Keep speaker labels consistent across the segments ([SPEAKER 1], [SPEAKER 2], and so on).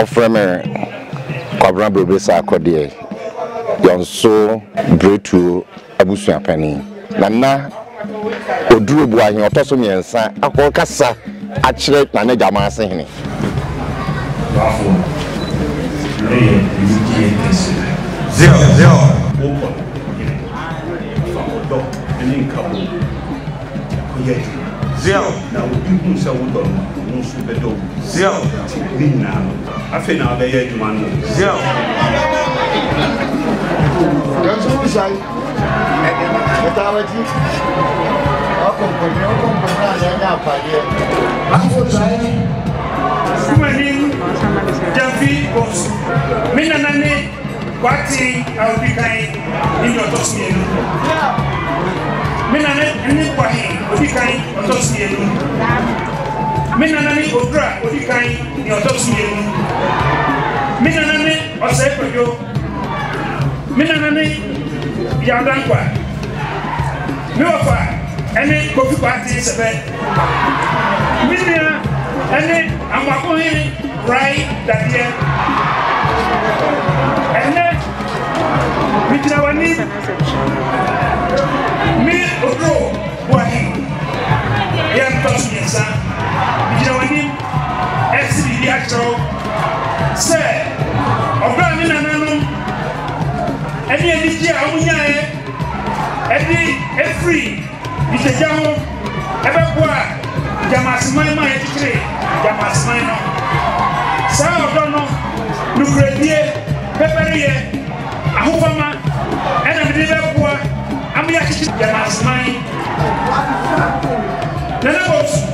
[SPEAKER 1] offer me Kwabra Brobesa Akode Yonso Bretu Abusu Apani Nana Oduru Buahin Otoso Miensa Akokasa Achire Nana Jamase Hene
[SPEAKER 2] Zero. Now we do so we don't know super do. Zero. Now I feel now they are man. Zero. That's all say. Metallurgy. Jafi boss. Mina nane kwati au bikai ndio tosmienu. Mina nane kwahi odikai otosmienu. Mina nane odra odikai ni otosmienu. Mina nane osepojo. Mina nane yandankwa. Mewafa ene kofi kwati sebe. Mina ene amakohi right dadie. Ene mijina wani mi odro wahi ya mtosu yensa mijina wani SBD actual se obra mi nananu eni ediji amunyae edi free isejaho ebekwa jamasmai ma etikire jamasmai no sa odono nukredie peperiye ahufama ena midibekwa amya kichi jamasmai nana boss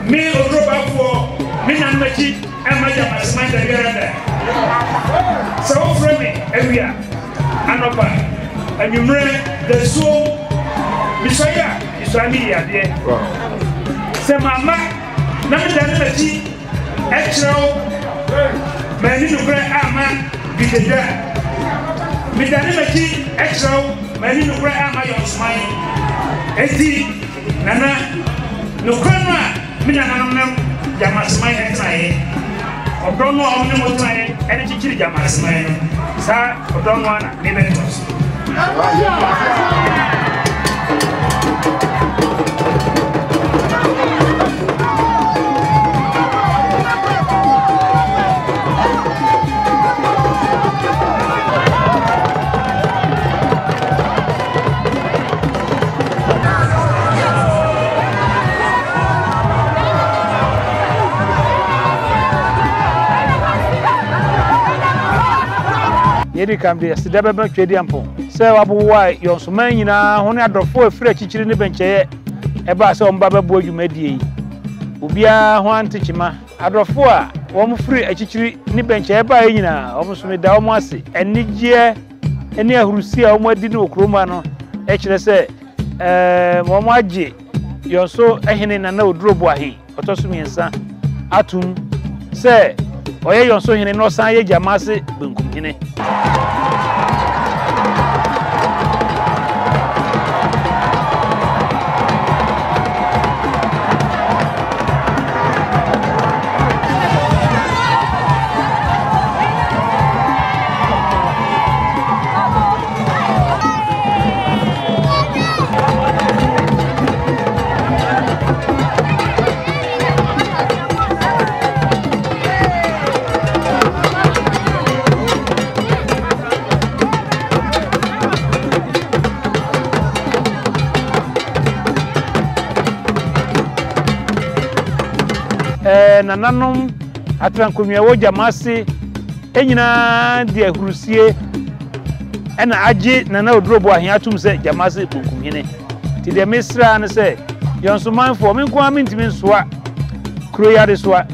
[SPEAKER 2] mi odrobafo mi nanmechi ema jamasmai da geranda so frame area anopa anyumre the soul misaya iswami yade se mama na mi dan mechi extra mani nukre ama bideda mi dan mechi extra mani nukre ama yosmai eti nana nukre no mi nananam jamasmai etrae odono omni motrae ene chichiri jamasmai no sa odono ana mi betos
[SPEAKER 3] Yedi kambi sidaba ba twedi ampo se wabuwa yonsoman nyina hone adofo afira chichiri ne bencheye eba se omba babu adwumadie yi obia ho antechima adofo a wo mfiri achichiri ne bencheye ba nyina omsome da omo ase enigye eni ahurusi a omo adi ne okroma no e kire se wo mo agye yonso ehene na odrobo ahi otoso miensa atum se oye yonso hene no san ye jamase benkum hene nananom atrankomia wo jamase enyina de ahurusie ena age nana odrobo ahia atum se jamase kunkum hene ti de misra ne se yonsomanfo menko amintimi nsoa kro yade soa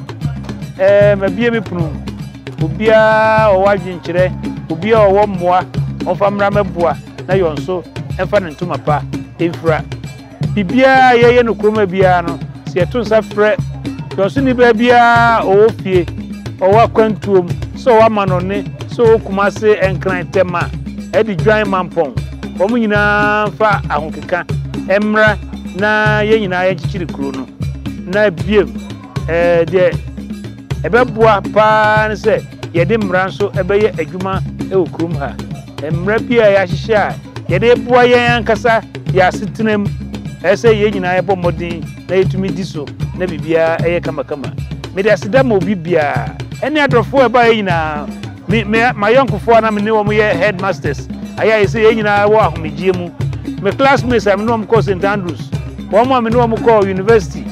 [SPEAKER 3] mabie mepunu obia owaje nkire obia owo mmoa ofamra meboa na yonso emfa ne ntoma pa enfra bibia yeye no kroma bia no se etonsa frɛ yonso ni babia ofie owa kwantuom so wa manone so kumase enkran tema edi dwan mampon omu nyina fa ahonkeka emra na ye nyina ye chichiri kuro no na biem de ɛbɛboa paa ne sɛ yɛde mmara nso ɛbɛyɛ adwuma ɛwɔ kurom ha mmara bi a yɛahyehyɛ a yɛde boa yɛn ankasa yɛasetenam ɛsɛ yɛn nyinaa yɛbɔ mmɔden na yɛtumi di so na biribiara ɛyɛ kamakama mede aseda ma obi biara ɛne adɔfoɔ ɛba yɛn nyinaa ma yɔnkofoɔ na mene wɔn yɛ headmasters ayɛ ayɛ sɛ yɛn nyinaa wɔ ahomegyeɛ mu me classmates a mene wɔn kɔɔ St Andrews wɔn a mene wɔn kɔɔ university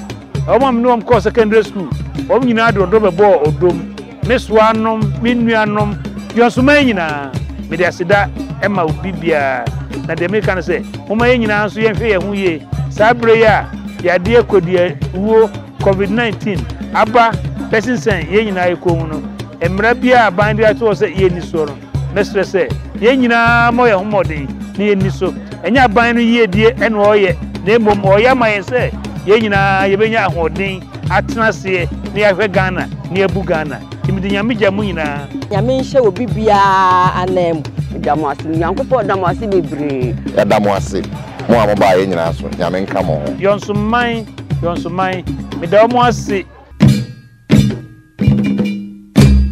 [SPEAKER 3] wɔn a mene wɔn kɔɔ secondary school wɔn nyinaa de ɔdɔ bɛbɔɔ ɔdɔm me soanom me nuanom yɔnsoma yɛn nyinaa mede aseda ɛma obi biara na deɛ meka no sɛ moma yɛn nyinaa nso yɛnhwɛ yɛn ho yie saa berɛ yi a yɛadeɛ kɔdua wuo COVID-19 aba pɛsensɛn yɛn nyinaa yɛkɔ mu no mmara bi a aban de ato sɛ yɛnni so no mɛsrɛ sɛ yɛn nyinaa mɔ yɛn ho mmɔden na yɛnni so ɛnyɛ aban no yiedie ɛna ɔyɛ na mmom ɔyɛ ama yɛn sɛ yɛn nyinaa yɛbɛnya ahoɔden atena aseɛ na yɛahwɛ Ghana na yɛabu Ghana nti mede nyame gya mu nyinaa
[SPEAKER 4] nyame nhyɛ obi biara anam damo ase nyankopɔ damo ase bebree
[SPEAKER 1] yɛda mo ase mo a mobaa yɛn nyinaa so nyame nka mo ho
[SPEAKER 3] yɔnsoman meda mo ase